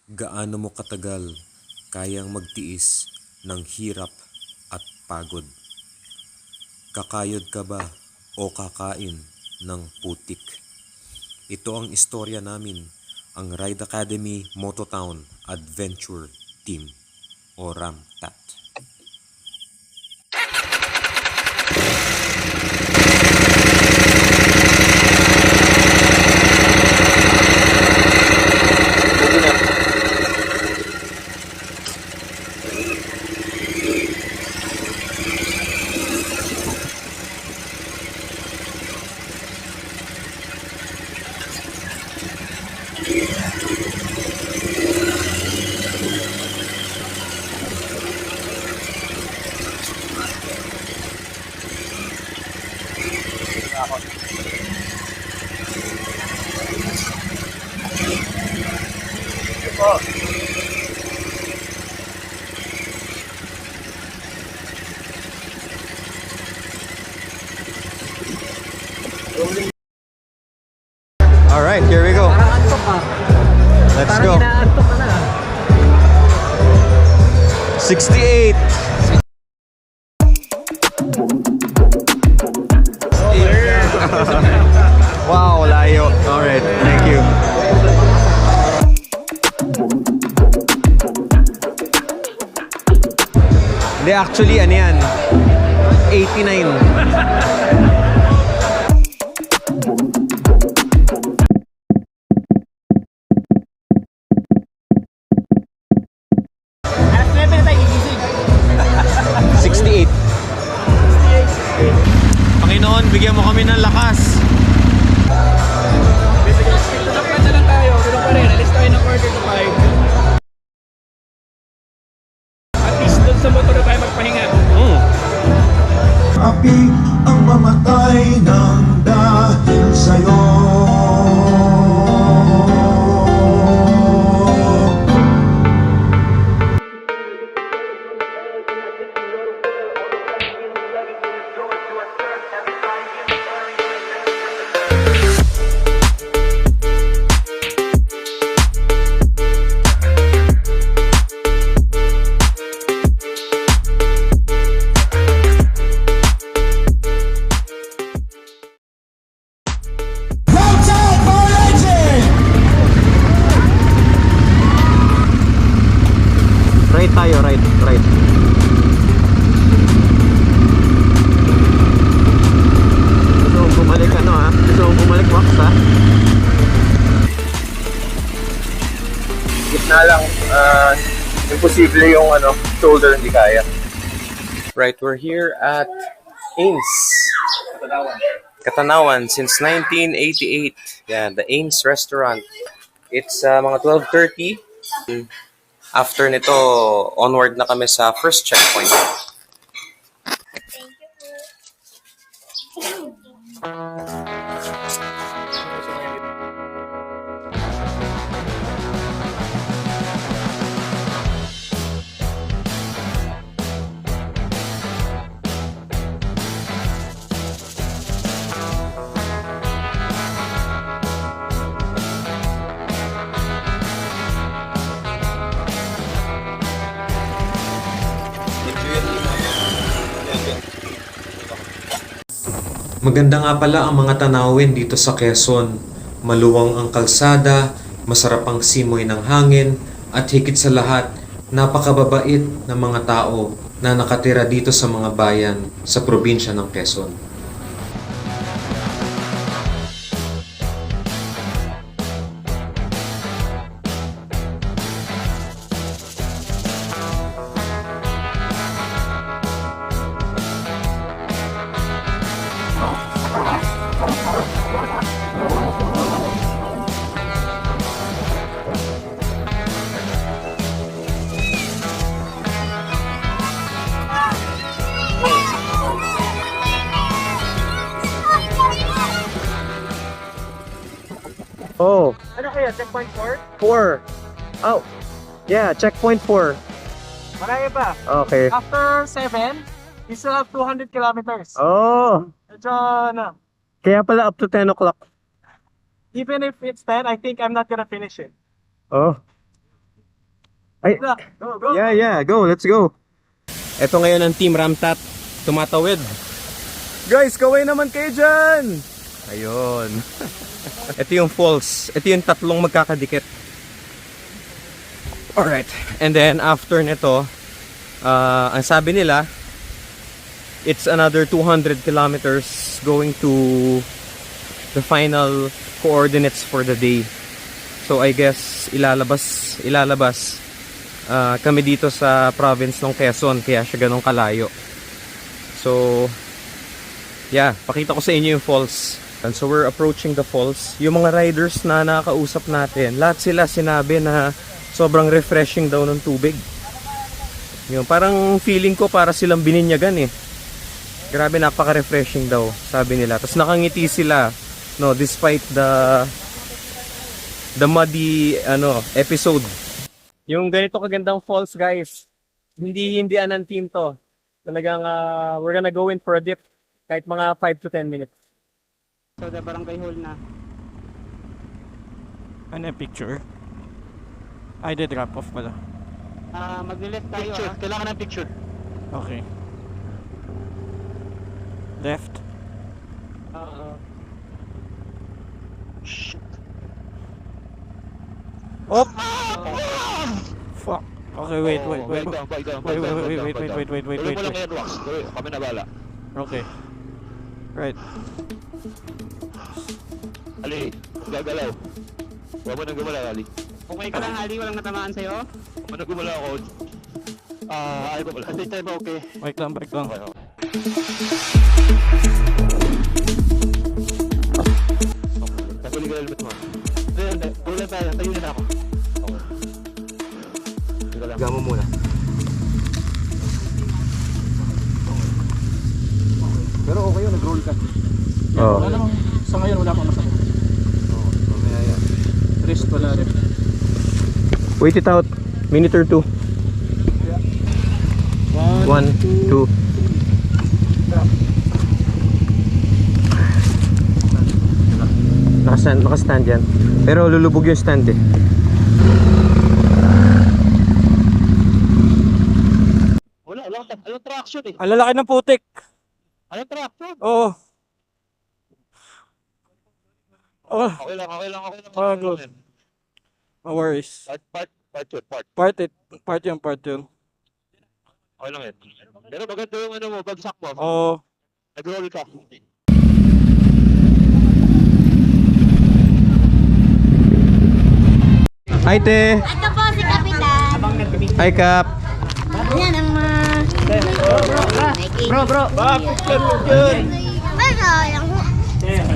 Gaano mo katagal kayang magtiis ng hirap at pagod? Kakayod ka ba o kakain ng putik? Ito ang istorya namin, ang Ride Academy Mototown Adventure Team o RAMTAT. Alright, here we go. Parang antok ah. Let's Parang go. inaantok ka na. 68. Wow, layo. Alright, thank you. Hindi, actually, ano yan? 89. Alas 9 na tayo gigising. 68. Panginoon, bigyan mo kami ng lakas. Tutupad na lang tayo. Ganun pa rin. Alis tayo ng quarter to 5. At least doon sa motor na tayo magpahinga. Api ang mamatay ng dahil sa'yo. Right tayo, right. Gusto mong bumalik ano ha? Gusto mong bumalik wax ha? Gitna lang, imposible yung shoulder hindi kaya. Right, we're here at Ains. Katanawan since 1988. Yeah, the Ains restaurant. It's mga 12:30. After nito, onward na kami sa first checkpoint. Maganda nga pala ang mga tanawin dito sa Quezon. Maluwang ang kalsada, masarap ang simoy ng hangin, at higit sa lahat, napakababait ng mga tao na nakatira dito sa mga bayan sa probinsya ng Quezon. Oh, Ano kaya? Checkpoint 4? 4. Oh, yeah, checkpoint 4. Marami pa. Okay. After 7, we still have 200 kilometers. Oh, Medyo ano. kaya pala up to 10 o'clock. Even if it's 10, I think I'm not gonna finish it. Oh, Ay, yeah, go, let's go. Ito ngayon ang Team Ramtat, tumatawid. Guys, kaway naman kayo dyan! Ayun. Ito yung falls. Ito yung tatlong magkakadikit. Alright. And then, after nito, ang sabi nila, it's another 200 kilometers going to the final coordinates for the day. So, I guess, ilalabas kami dito sa province ng Quezon, kaya siya ganun kalayo. So, yeah, pakita ko sa inyo yung falls. And so, we're approaching the falls. Yung mga riders na nakakausap natin, lahat sila sinabi na sobrang refreshing daw ng tubig. Yung, parang feeling ko para silang bininyagan eh. Grabe, napaka-refreshing daw, sabi nila. Tapos nakangiti sila, no, despite the muddy episode. Yung ganito kagandang falls, guys, hindi anong team to. Talagang we're gonna go in for a dip kahit mga 5 to 10 minutes. So, the barangay hall na. Ano yung picture? Ay, di drop off pala. Magle-left tayo. Picture. Kailangan ng picture. Okay. Left. Op! Fuck. Okay, wait. Wait. Kami na bala. Okay. Right. Ali, gagalaw. Huwag mo nang gumalaw, Ali. Okay ka lang, Ali? Walang natamaan sa'yo? Huwag mo nang gumalaw ako. Ayaw ko pala. At this time, okay. Bike lang. Okay. Naguli ka na limit mo. Hindi. Tuloy tayo. Tayo na ako. Gamo muna. Pero okay yun, nag-roll ka. Oh. Wala namang, sa ngayon wala pang masama. Mamaya yan. Rest wala rin. Wait it out. Minute or two. 1, 2. Nakastand yan. Pero lulubog yung stand eh. Walang traction eh. Ang lalaki ng putik. Anong traction? Oo. Oh, Okay lang. Oh, good. No worries. Part yun. Part yun. Okay lang yan. Pero maganda yung ano mo, bagsak mo. Oo. Nag-roll ka. Hi, te! Ito po si Kapitan. Hi, Kap! Yan ang mga... Bro.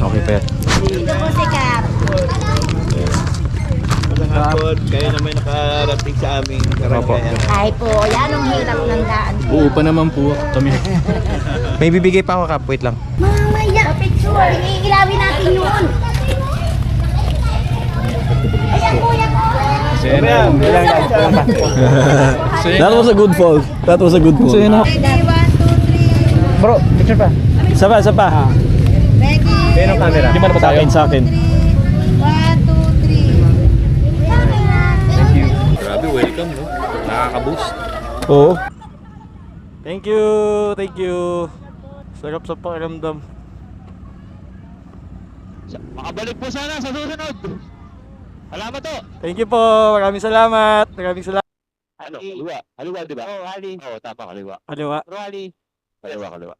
Okay, pe. Ito po si Kap. Hapon, kayo naman nakarating sa aming karagayan. Ay po, yan ang hirap ng daan. Oo pa naman po kami. May bibigay pa ako, Kap. Wait lang. Mamaya, picture. Iilawin natin yun. Ayan po, yan po. That was a good fall. Ready, 1, 2, 3. Bro, picture pa. Isa pa. Ready. Ayun ang camera. Hindi mo na ba sa akin? 1, 2, 3. Thank you. Grabe, welcome, no? Nakaka-boost. Oo. Thank you. Sarap sa pakiramdam. Makabalik po sana sa susunod. Salamat to. Thank you po. Maraming salamat. Ano? Kaliwa, di ba? Oh, Ali. Oo, tama, kaliwa. Kaliwa. Bro, Ali. Kaliwa.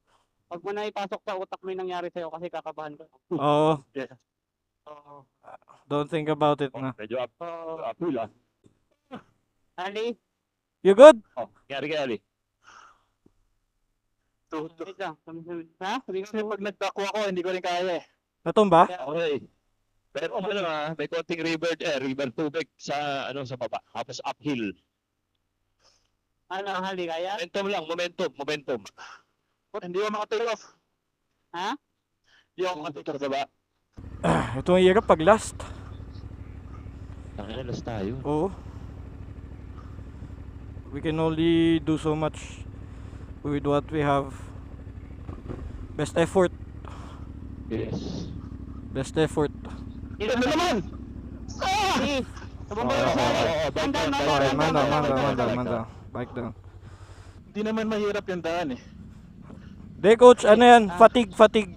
Pag mo na ipasok sa utak mo yung nangyari sa'yo kasi kakabahan ka. Oo. Yes. Don't think about it na. Medyo uphill ah. Ali. You good? Oh, kaya Ali. Wait lang. Ha? Kasi pag nagdako ako, hindi ko rin kaya eh. Natumba? Okay. Pero may konting river tubig sa sa baba. Tapos uphill. Ano, Ali, kaya? Momentum. Hindi ko maka-take off. Ha? Hindi ako maka-take off, diba? Ito ang hirap pag last. Nakinalas tayo. Oo. We can only do so much with what we have. Best effort. Yes. Best effort. Ito na naman! Tumambay sa akin. Okay, man down. Bike down. Hindi naman mahirap yung daan eh. De coach, ano yan? Fatigue. Patik.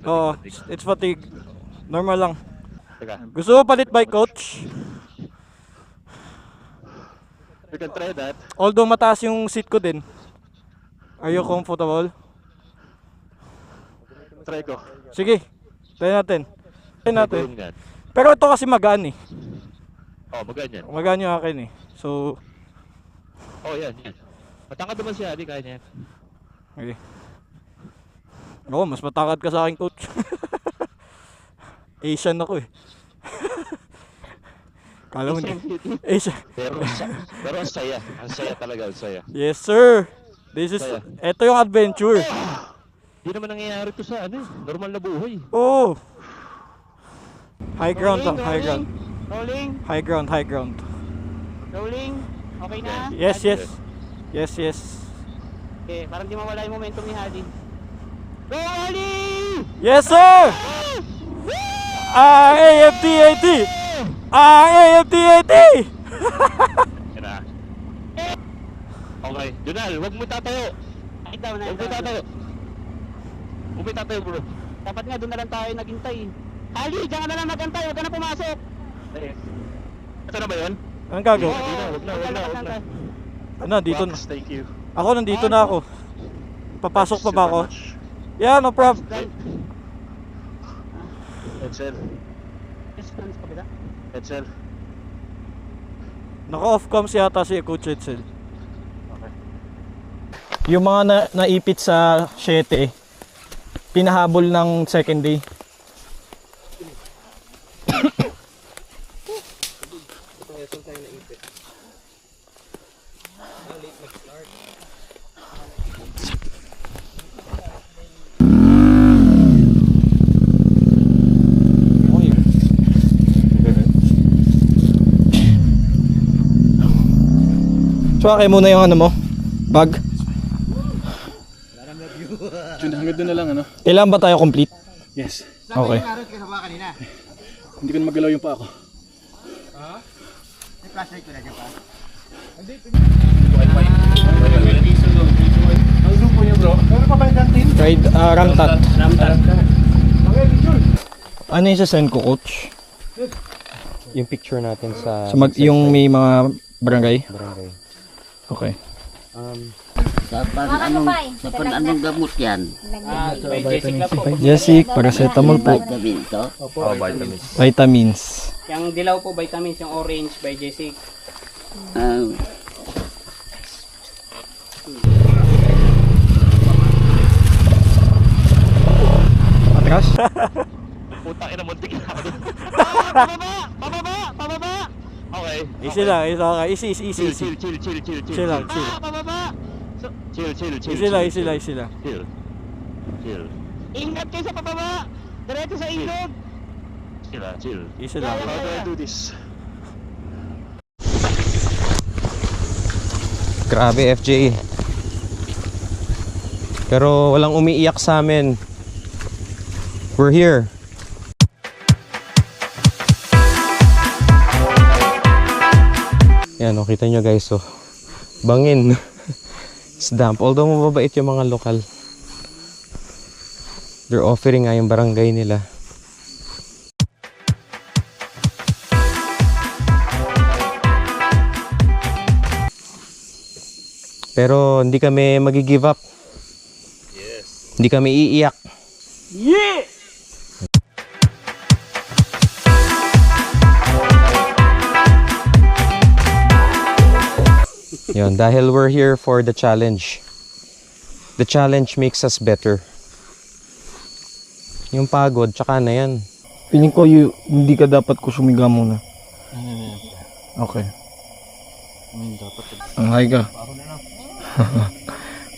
Oo, it's fatigue. Normal lang. Teka, Gusto mo palit bike coach? we can try that. Although mataas yung seat ko din. Are you comfortable? Try ko. Sige, try natin. Boom yan. Pero ito kasi magaan eh. Oh, maganyan. Magaan yung akin eh. So, Oh, yan. Matangkad naman siya, di kaya niya. okay. Oo, mas matangkad ka sa akin coach. Asian ako eh. Kala mo hindi. Asian. Pero ang saya. Ang saya talaga, ang saya. Yes sir. Ito yung adventure. Hindi naman nangyayari to sa ano eh. Normal na buhay. Oh. High ground lang, high ground. Rolling. High ground. Rolling. Okay na? Yes. Okay, parang di mawala yung momentum ni Hadi. Go Hadi! Yes sir! AFTAT! AFTAT! Yan na. Okay, Junal, huwag mo tatayo. Ikaw na. Huwag mo tatayo. Huwag mo tatayo, bro. Dapat nga doon na lang tayo naghintay. Hadi, diyan ka na lang magantay. Huwag ka na pumasok. Ito na ba yun? Anong gagawin? Huwag na. Ano, dito na. Thank you. Ako, nandito na ako. Papasok pa ba ako? Yeah, no problem. Edsel. Edsel. Naka-off cams yata si Coach Edsel. Yung mga naipit sa 7, pinahabol ng second day. Suwakay muna yung ano mo, bag. Hanggang doon na lang ano? Kailan ba tayo complete? Yes. Okay. Hindi ko na magalaw yung pa ako. Ride, Ramtat. Ano yung sasend ko, coach? Yung picture natin sa Yung may mga barangay? barangay. Okay. Anong gamot yan? Jessic, paracetamol po. Vitamin to? Oh, vitamins. Vitamins. Yung dilaw po vitamins, yung orange by Jessic. Atras? Putang ina, muntik na ako. Pababa! Okay. Easy lang, easy. Chill. Chill lang, chill. Pababa! Easy lang. Chill. Ingat kayo sa pababa! Diretso sa ilog! Chill. Easy lang. How do I do this? Grabe FJ. Pero walang umiiyak sa amin. We're here. Yan, oh, kita nyo guys, oh. Bangin. It's damp. Although mababait yung mga lokal. They're offering nga yung barangay nila. Pero hindi kami magi-give up. Yes. Hindi kami iiyak. Yeah! Yun, dahil we're here for the challenge. The challenge makes us better. Yung pagod, tsaka na yan. Feeling ko hindi ka dapat ko sumiga muna. Okay. Ang high ka.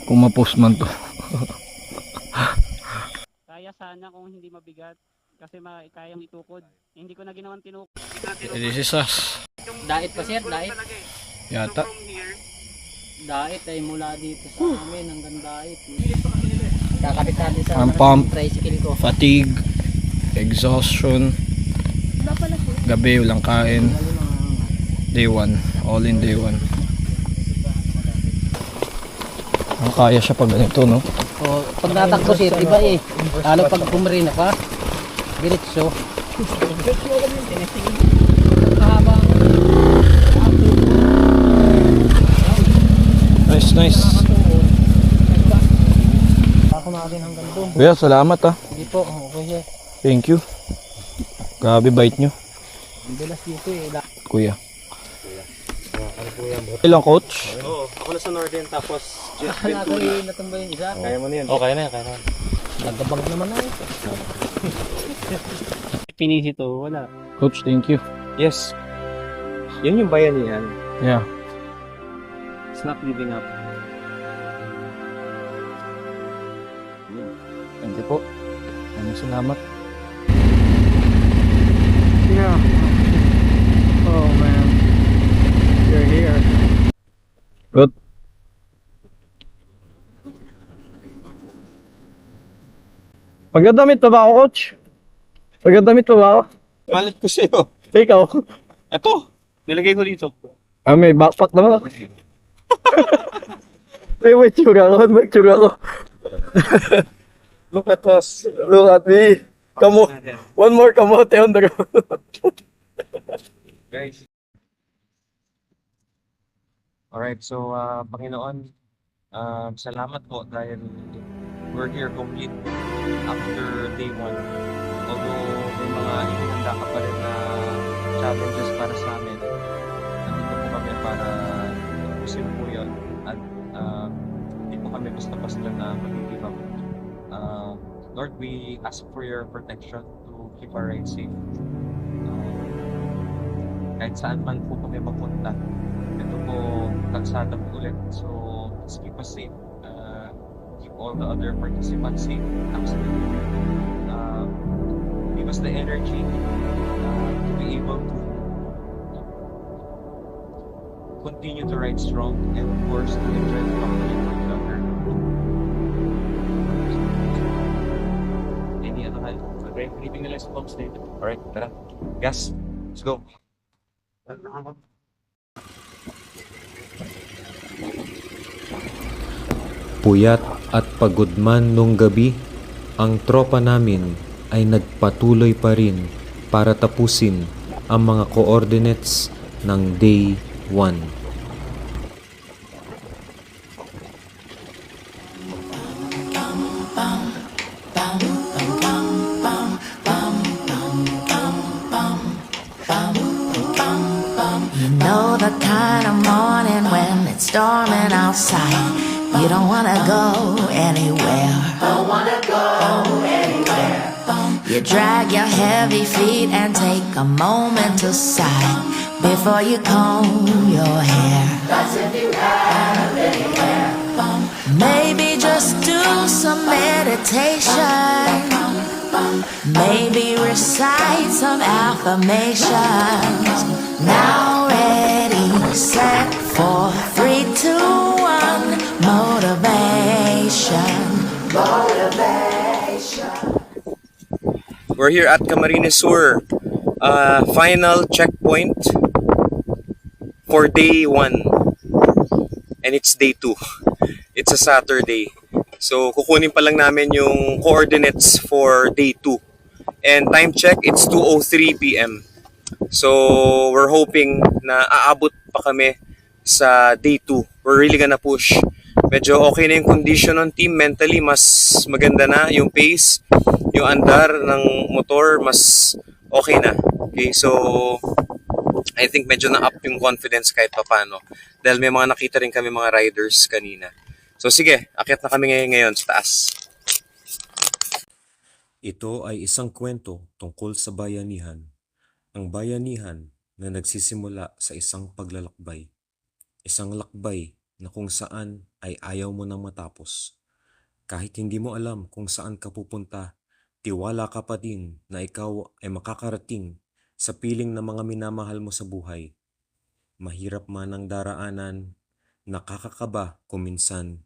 Kung ma-post man to. Kaya sana kung hindi mabigat. Kasi kayang itukod. Hindi ko na ginawang tinukod. This is us. Dait pa sir, dait. Yata. Dait ay mula dito sa amin hanggang dait. Kakabit natin sa Ang pump. tricycle ko. Fatigue. Exhaustion. Gabi, walang kain. Day 1. All in day 1. Ang kaya siya pag ganito, no? O, pag natakbo siya, iba eh. Lalo pag pumarina ka, diretso. Nice, nice. Kuya, salamat ah. Hindi po, okay. Thank you. Grabe bait nyo. Bilas dito eh. Kuya. Ilang coach? Oo, ako na sa Northern tapos Ako eh, natumba yung isa. Kaya mo na yun. Okay na, kaya na. Nagabang naman ako. Pinisi to, wala. Coach, thank you. Yes. Yun yung bayanihan. Yeah. It's not giving up. Thank you po. Maraming salamat. Yeah. Oh man. You're here. Good. Pagdadamit pa ba ako, coach? Pagdadamit pa ba ako? Malit ko sa'yo. Ikaw? Eto, nilagay ko dito. Ah, may backpack naman ako. May tsura ko, may tsura ko. Look at us. Look at me. One more kamote on the road. Guys. Alright, so Panginoon, salamat po dahil we're here complete after day 1. Although may mga inihanda ka pa rin na challenges para sa amin, nandito po kami para tapusin po yun at hindi po kami basta-basta na mag-give up. Lord, we ask for your protection to keep our ride safe. Kahit saan man po kami mapunta, ito po kalsada po ulit. So, please keep us safe. Keep all the other participants safe. Absolutely. Give us the energy to be able to continue to ride strong and of course to enjoy the company of one another. Any other hand? Okay, leaving the last box later. Alright, tara. Gas. Let's go. Puyat at pagod man nung gabi, ang tropa namin ay nagpatuloy pa rin para tapusin ang mga coordinates ng Day 1. You know the kind of morning when it's storming outside. You don't wanna go anywhere. Don't wanna go anywhere. You drag your heavy feet and take a moment to sigh before you comb your hair. That's if you have any hair. Maybe just do some meditation. Maybe recite some affirmations. Now ready, set, 4, 3, 2, 1. Motivation. We're here at Camarines Sur, final checkpoint for day 1. And it's day 2. It's a Saturday. So, kukunin pa lang namin yung coordinates for day 2. And time check, it's 2:03 p.m. So, we're hoping na aabot pa kami sa day 2. We're really gonna push. Medyo okay na yung condition ng team. Mentally, mas maganda na yung pace. Yung andar ng motor, mas okay na. Okay, so I think medyo na-up yung confidence kahit papano. Dahil may mga nakita rin kami mga riders kanina. So sige, akyat na kami ngayon sa taas. Ito ay isang kwento tungkol sa bayanihan. Ang bayanihan na nagsisimula sa isang paglalakbay. Isang lakbay na kung saan ay ayaw mo nang matapos. Kahit hindi mo alam kung saan ka pupunta, tiwala ka pa din na ikaw ay makakarating sa piling ng mga minamahal mo sa buhay. Mahirap man ang daraanan, nakakakaba kuminsan.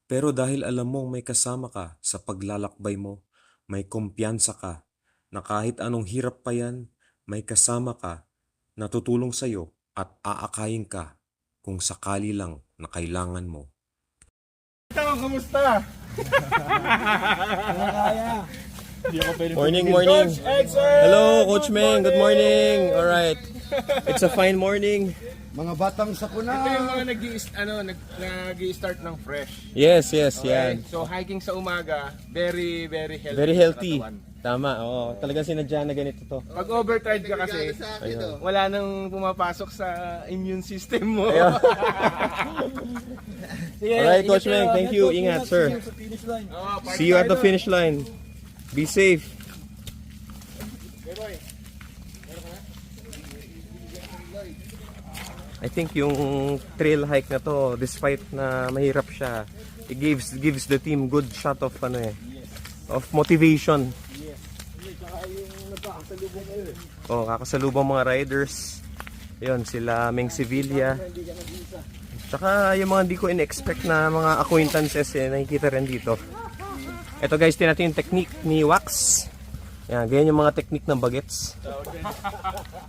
Pero dahil alam mong may kasama ka sa paglalakbay mo, may kumpiyansa ka na kahit anong hirap pa yan, may kasama ka na tutulong sa'yo at aakayin ka kung sakali lang na kailangan mo. Morning, morning. Hello, Coach Meng. Good morning. All right. It's a fine morning. Mga batang sakuna. Ito yung mga nag-i-start ng fresh. Yes, yes, yan. So hiking sa umaga, very healthy. Very healthy. sa katawan. Tama, oo. Talagang sinadya na ganito to. Pag overtried ka kasi, wala nang pumapasok sa immune system mo. Alright, Coach Meng. Thank you. Ingat, sir. See you at the finish line. Be safe. I think yung trail hike na to, despite na mahirap siya, it gives the team good shot of of motivation. Oh, kakasalubong mga riders. Yun, sila Meng Sevilla. Tsaka yung mga hindi ko in-expect na mga acquaintances nakikita rin dito. Ito guys, natin yung technique ni Wax. Yan, ganyan yung mga technique ng bagets.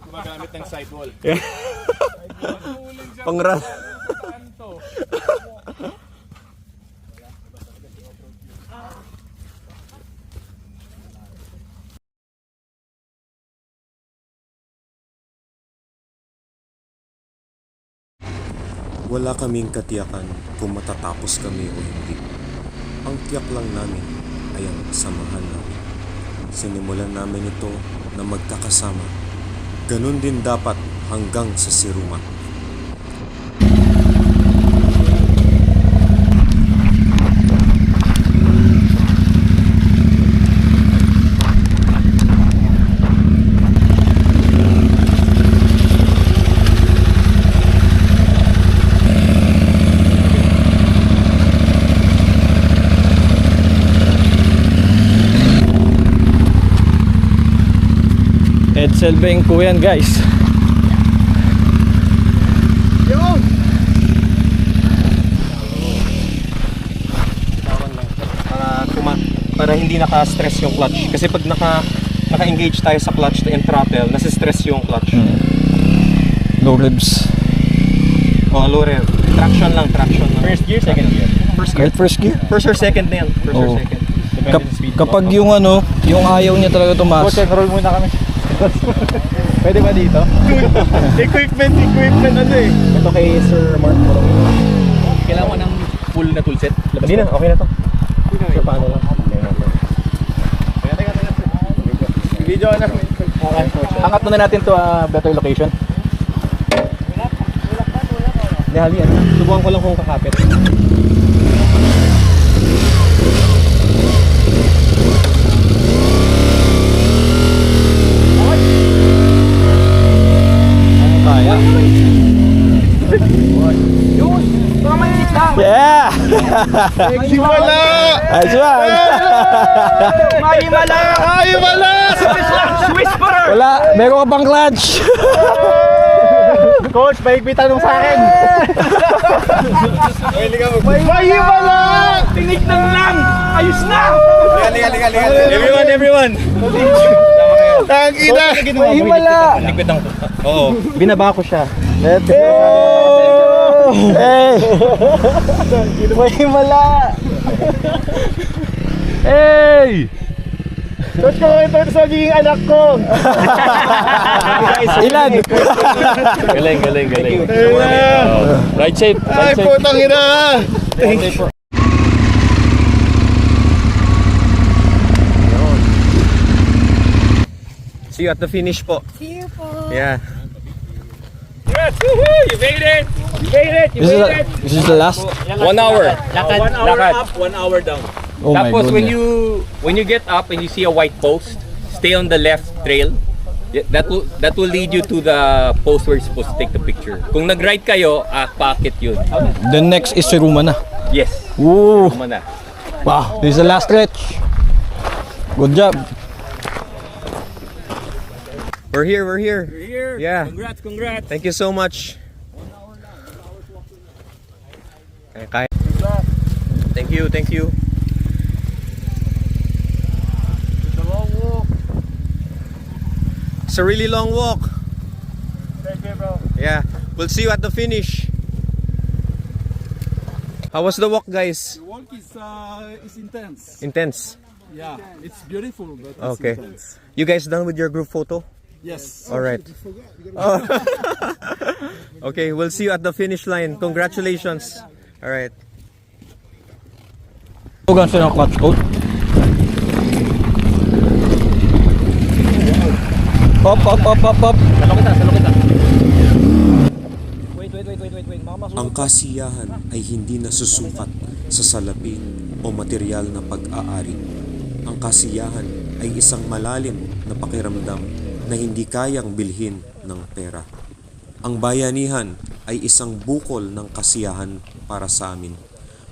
Gumagamit ng sidewall. Pangra. Wala kaming katiyakan kung matatapos kami o hindi. Ang tiyak lang namin ay ang samahan namin. Sinimulan namin ito na magkakasama. Ganun din dapat hanggang sa Siruma. Edsel Beng po yan, guys. Para hindi naka-stress yung clutch. Kasi pag naka-engage tayo sa clutch and throttle, nasa-stress yung clutch. Low revs. Oh, low rev. Traction lang. First gear, second gear. Kahit first gear. First or second na yan. First or second. Kapag yung yung ayaw niya talaga tumaas. Coach, roll muna kami. Pwede ba dito? equipment Ito kay Sir Mark Morong. Kailangan mo ng full na toolset. Hindi na, okay na to. Sir, paano lang? Video na. Okay. Angat muna natin to better location. Hindi, hali yan. Subukan ko lang kung kakapit. Kaya. Yeah! Himala! Ayos ba? Himala! Whisperer! Wala, meron ka pang clutch. Coach, mahigpit tanong sa akin. May himala! Tinignan lang! Ayos na! Everyone! Tangina! May himala! Oo, binaba ko siya. Let's go! Hey! May himala! Hey! Coach ko, ito sa magiging anak ko! Ilan? Galing. Ride safe! Ay, putang ina! See you at the finish po. See you po. Yeah. Yes! Woohoo! You made it! This is the last? 1 hour. Lakad. 1 hour up, 1 hour down. Oh my Tapos goodness. when you get up and you see a white post, stay on the left trail. That will lead you to the post where you're supposed to take the picture. Kung nag-right kayo, pocket yun. The next is Siruma na. Yes. Woo! Tama na. Wow, this is the last stretch. Good job. We're here. Yeah. Congrats. Thank you so much. Okay. Thank you. It's a really long walk. Thank you, bro. Yeah, we'll see you at the finish. How was the walk, guys? The walk is intense. Intense. Yeah, it's beautiful, but it's Okay. intense. You guys done with your group photo? Yes. All right. Oh. Okay, we'll see you at the finish line. Congratulations. All right. Tugan siya ng clutch coat. Up. Salo kita. Wait. Ang kasiyahan ay hindi nasusukat sa salapi o material na pag-aari. Ang kasiyahan ay isang malalim na pakiramdam na hindi kayang bilhin ng pera. Ang bayanihan ay isang bukol ng kasiyahan para sa amin.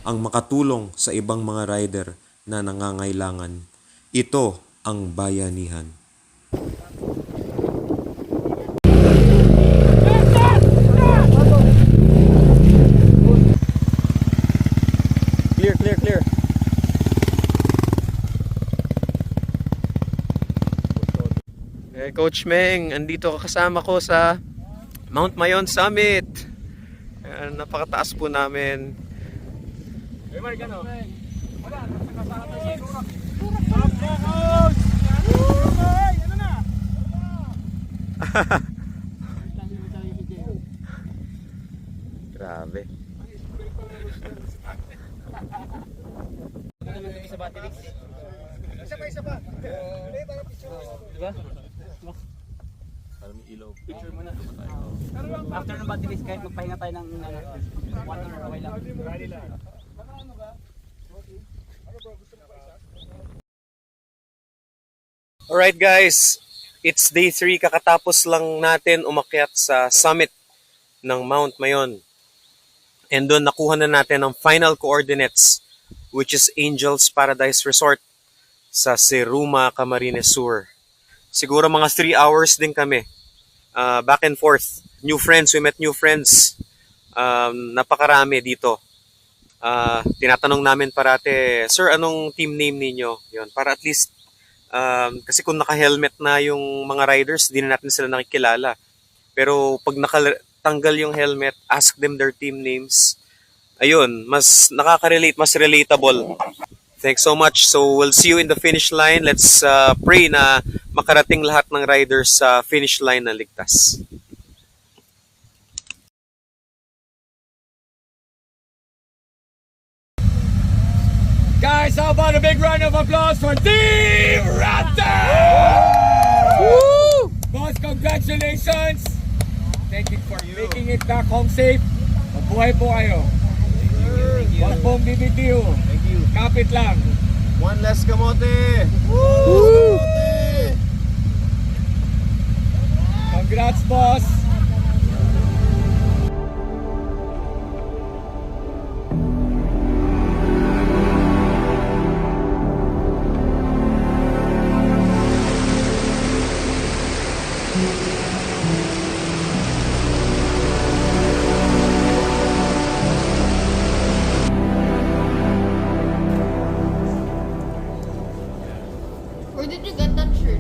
Ang makatulong sa ibang mga rider na nangangailangan. Ito ang bayanihan. Clear. Coach Meng, andito ka kasama ko sa Mount Mayon Summit. Ayan, napakataas po namin. Grabe. After ng battery race, kahit magpahinga tayo ng 1 hour, okay lang. Alright guys, it's day 3. Kakatapos lang natin umakyat sa summit ng Mount Mayon. And doon nakuha na natin ang final coordinates, which is Angel's Paradise Resort sa Siruma, Camarines Sur. Siguro mga 3 hours din kami. Back and forth. New friends, we met new friends. Napakarami dito. Tinatanong namin parate, sir, anong team name ninyo? Yun, para at least, kasi kung naka-helmet na yung mga riders, di na natin sila nakikilala. Pero pag nakatanggal yung helmet, ask them their team names. Ayun, mas nakaka-relate, mas relatable. Thanks so much. So we'll see you in the finish line. Let's pray na makarating lahat ng riders sa finish line na ligtas. Guys, how about a big round of applause for Team Raptor? Woo! Boss, congratulations! Thank you for making it back home safe. Mabuhay po kayo. Huwag pong bibitiw. Thank you. Kapit lang. One less kamote! Woo! Congrats, boss! Where did you get that shirt?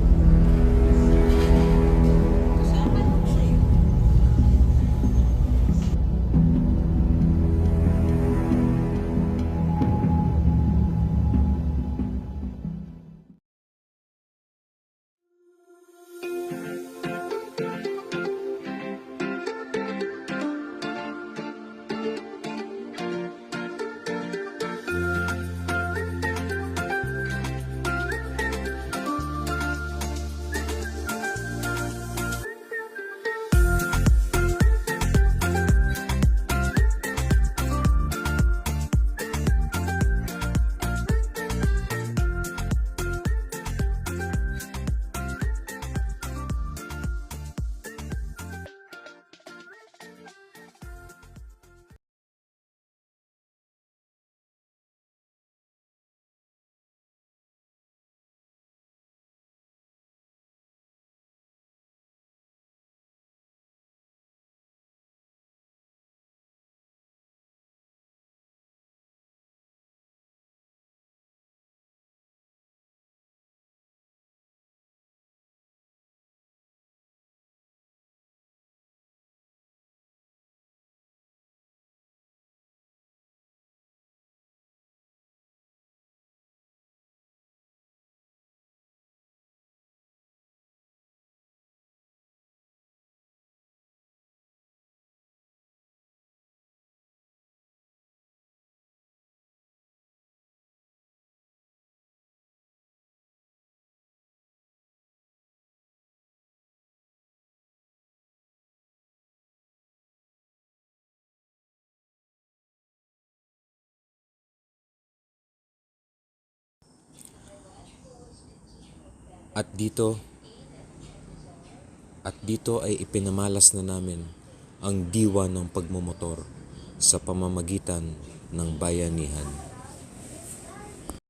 At dito ay ipinamalas na namin ang diwa ng pagmumotor sa pamamagitan ng bayanihan.